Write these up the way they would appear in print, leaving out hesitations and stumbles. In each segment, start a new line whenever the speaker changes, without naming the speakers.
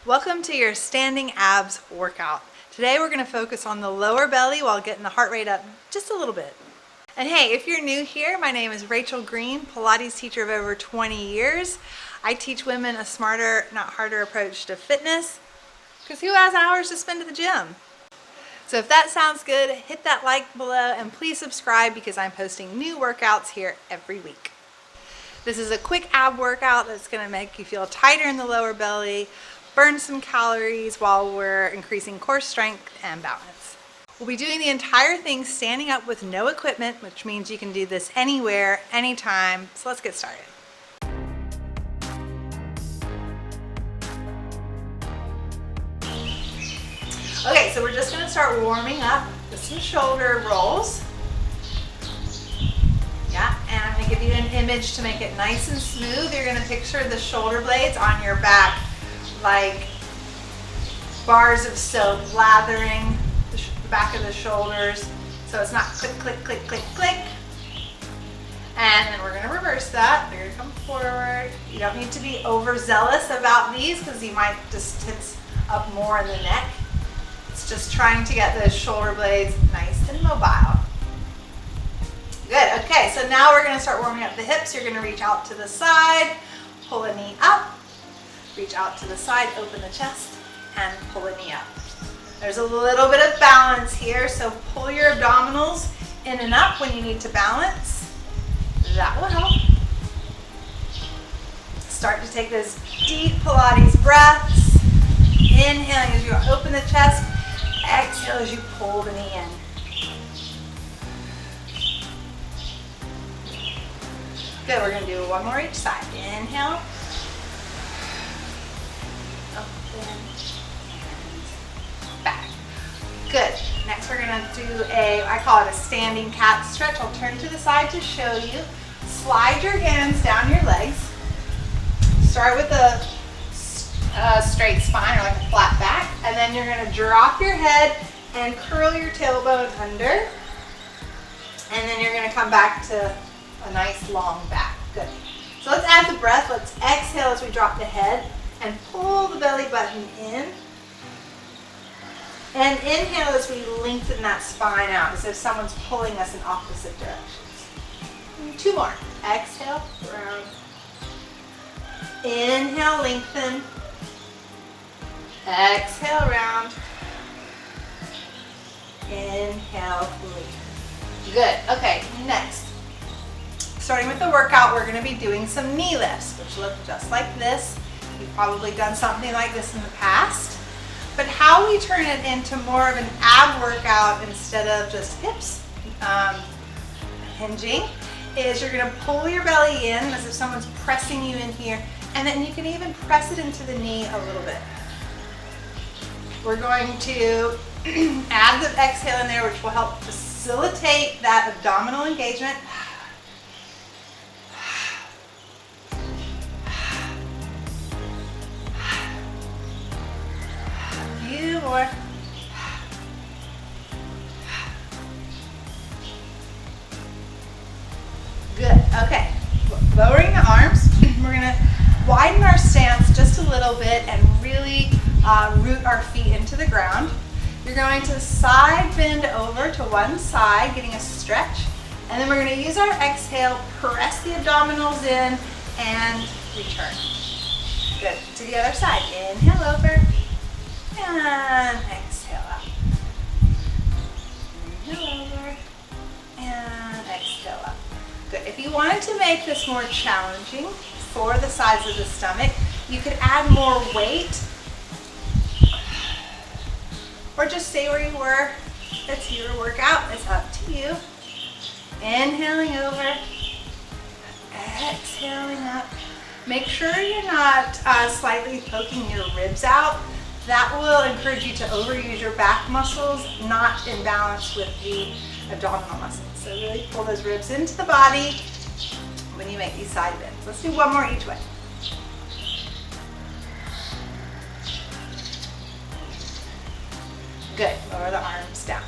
Welcome to your standing abs workout. Today we're going to focus on the lower belly while getting the heart rate up just a little bit. And hey, if you're new here, my name is Greene, Pilates teacher of over 20 years. I teach women a smarter, not harder approach to fitness, because who has hours to spend at the gym? So if that sounds good, hit that like below and please subscribe because I'm posting new workouts here every week. This is a quick ab workout that's going to make you feel tighter in the lower belly, burn some calories while we're increasing core strength and balance. We'll be doing the entire thing standing up with no equipment, which means you can do this anywhere, anytime. So let's get started. Okay, so we're just going to start warming up with some shoulder rolls. Yeah, and I'm going to give you an image to make it nice and smooth. You're going to picture the shoulder blades on your back like bars of soap lathering the back of the shoulders, so it's not click, click, click, click, click. And then we're going to reverse that. You're going to come forward. You don't need to be overzealous about these because you might just tense up more in the neck. It's just trying to get those shoulder blades nice and mobile. Good. Okay, so now we're going to start warming up the hips. You're going to reach out to the side, pull a knee up. Reach out to the side, open the chest, and pull a knee up. There's a little bit of balance here, so pull your abdominals in and up when you need to balance. That will help. Start to take those deep Pilates breaths. Inhaling as you open the chest. Exhale as you pull the knee in. Good, we're going to do one more each side. Inhale. Back. Good. Next we're going to do I call it a standing cat stretch. I'll turn to the side to show you. Slide your hands down your legs. Start with a straight spine or like a flat back. And then you're going to drop your head and curl your tailbone under. And then you're going to come back to a nice long back. Good. So let's add the breath. Let's exhale as we drop the head. And pull the belly button in. And inhale as we lengthen that spine out as if someone's pulling us in opposite directions. And two more. Exhale, round. Inhale, lengthen. Exhale, round. Inhale, lengthen. Good. Okay, next. Starting with the workout, we're going to be doing some knee lifts, which look just like this. You've probably done something like this in the past. But how we turn it into more of an ab workout instead of just hips hinging is you're going to pull your belly in as if someone's pressing you in here, and then you can even press it into the knee a little bit. We're going to add the exhale in there, which will help facilitate that abdominal engagement. More. Good. Okay. Lowering the arms. We're going to widen our stance just a little bit and really root our feet into the ground. You're going to side bend over to one side, getting a stretch. And then we're going to use our exhale, press the abdominals in, and return. Good. To the other side. Inhale over. And exhale up. Inhale over. And exhale up. Good. If you wanted to make this more challenging for the size of the stomach, you could add more weight. Or just stay where you were. It's your workout. It's up to you. Inhaling over. Exhaling up. Make sure you're not slightly poking your ribs out. That will encourage you to overuse your back muscles, not in balance with the abdominal muscles. So really pull those ribs into the body when you make these side bends. Let's do one more each way. Good. Lower the arms down.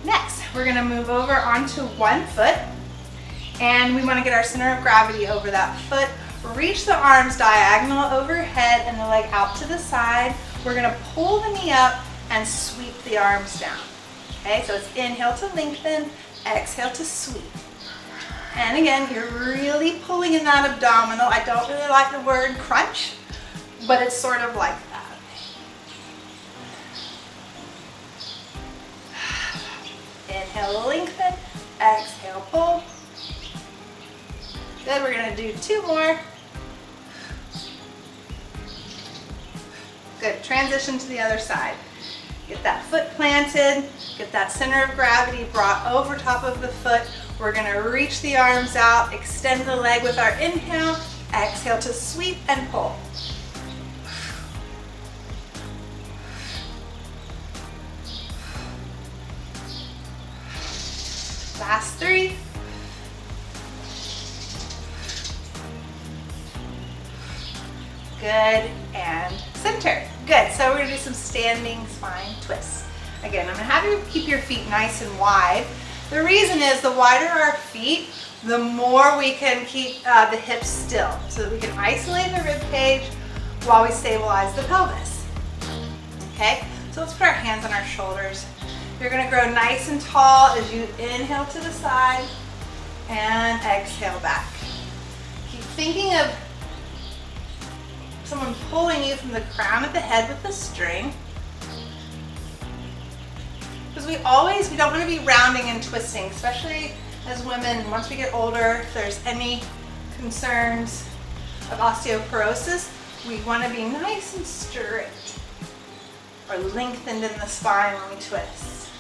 Next, we're going to move over onto one foot, and we want to get our center of gravity over that foot. reach the arms diagonal overhead and the leg out to the side. We're gonna pull the knee up and sweep the arms down. Okay, so it's inhale to lengthen, exhale to sweep. And again, you're really pulling in that abdominal. I don't really like the word crunch, but it's sort of like that. Inhale, lengthen, exhale, pull. Good, we're gonna do 2 more. Good, transition to the other side. Get that foot planted, get that center of gravity brought over top of the foot. We're gonna reach the arms out, extend the leg with our inhale, exhale to sweep and pull. Last 3. Good, and center. Good, so we're gonna do some standing spine twists. Again, I'm gonna have you keep your feet nice and wide. The reason is the wider our feet, the more we can keep the hips still, so that we can isolate the rib cage while we stabilize the pelvis. Okay, so let's put our hands on our shoulders. You're gonna grow nice and tall as you inhale to the side and exhale back. Keep thinking of someone pulling you from the crown of the head with the string. Because we don't want to be rounding and twisting, especially as women. Once we get older, if there's any concerns of osteoporosis, we want to be nice and straight or lengthened in the spine when we twist.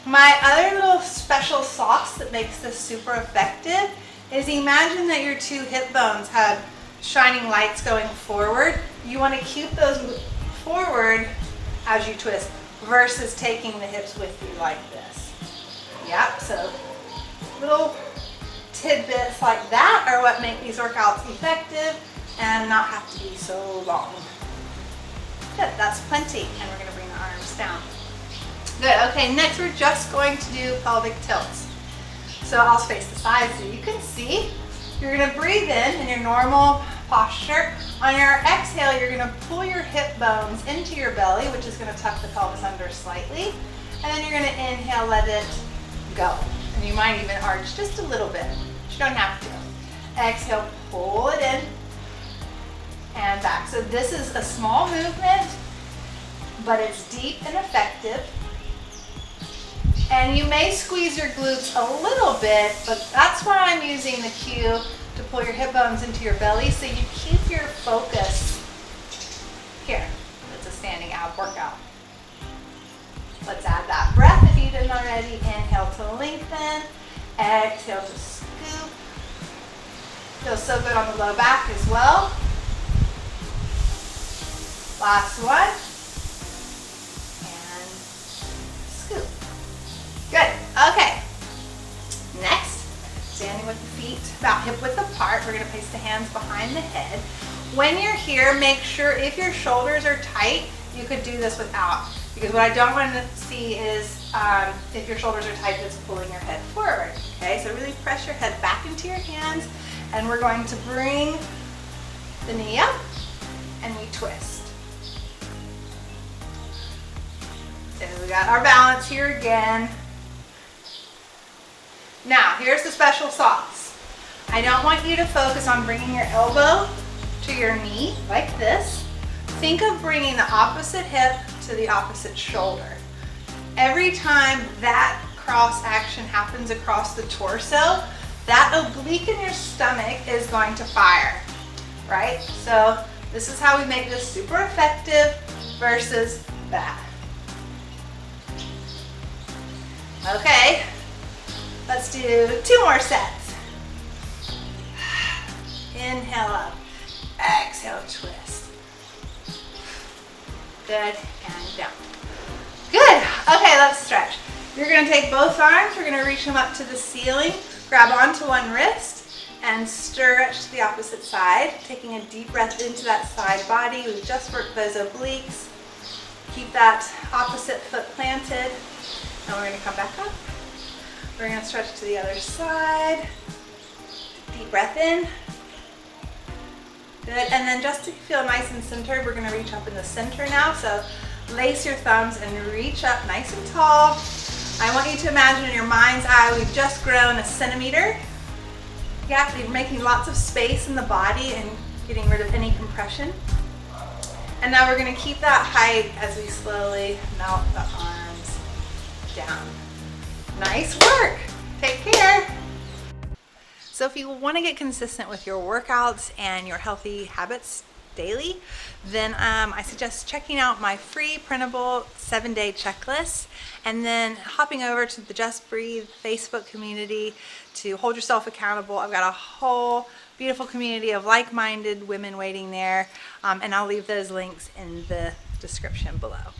My other little special sauce that makes this super effective is imagine that your 2 hip bones have shining lights going forward. You want to keep those forward as you twist versus taking the hips with you like this. Yep, so little tidbits like that are what make these workouts effective and not have to be so long. Good, that's plenty. And we're going to bring the arms down. Good, okay, next we're just going to do pelvic tilts. So I'll face the sides so you can see. You're gonna breathe in your normal posture. On your exhale, you're gonna pull your hip bones into your belly, which is gonna tuck the pelvis under slightly. And then you're gonna inhale, let it go. And you might even arch just a little bit, but you don't have to. Exhale, pull it in and back. So this is a small movement, but it's deep and effective. And you may squeeze your glutes a little bit, but that's why I'm using the cue to pull your hip bones into your belly so you keep your focus here. It's a standing ab workout. Let's add that breath if you didn't already. Inhale to lengthen, exhale to scoop. Feels so good on the low back as well. Last one. Good, okay. Next, standing with the feet about hip width apart, we're gonna place the hands behind the head. When you're here, make sure if your shoulders are tight, you could do this without. Because what I don't want to see is if your shoulders are tight, it's pulling your head forward. Okay, so really press your head back into your hands and we're going to bring the knee up and we twist. So we got our balance here again. Now, here's the special sauce. I don't want you to focus on bringing your elbow to your knee like this. Think of bringing the opposite hip to the opposite shoulder. Every time that cross action happens across the torso, that oblique in your stomach is going to fire, right? So this is how we make this super effective versus that. Okay. Let's do 2 more sets. Inhale up, exhale, twist. Good, and down. Good, okay, let's stretch. You're gonna take both arms, we're gonna reach them up to the ceiling, grab onto one wrist, and stretch to the opposite side, taking a deep breath into that side body. We've just worked those obliques. Keep that opposite foot planted, and we're gonna come back up. We're going to stretch to the other side. Deep breath in Good, and then just to feel nice and centered, we're gonna reach up in the center now. So lace your thumbs and reach up nice and tall. I want you to imagine in your mind's eye, we've just grown a centimeter. Yeah, we're making lots of space in the body and getting rid of any compression. And now we're gonna keep that height as we slowly melt the arms down. Nice work, take care. So if you want to get consistent with your workouts and your healthy habits daily, then I suggest checking out my free printable 7-day checklist and then hopping over to the Just Breathe Facebook community to hold yourself accountable. I've got a whole beautiful community of like-minded women waiting there, and I'll leave those links in the description below.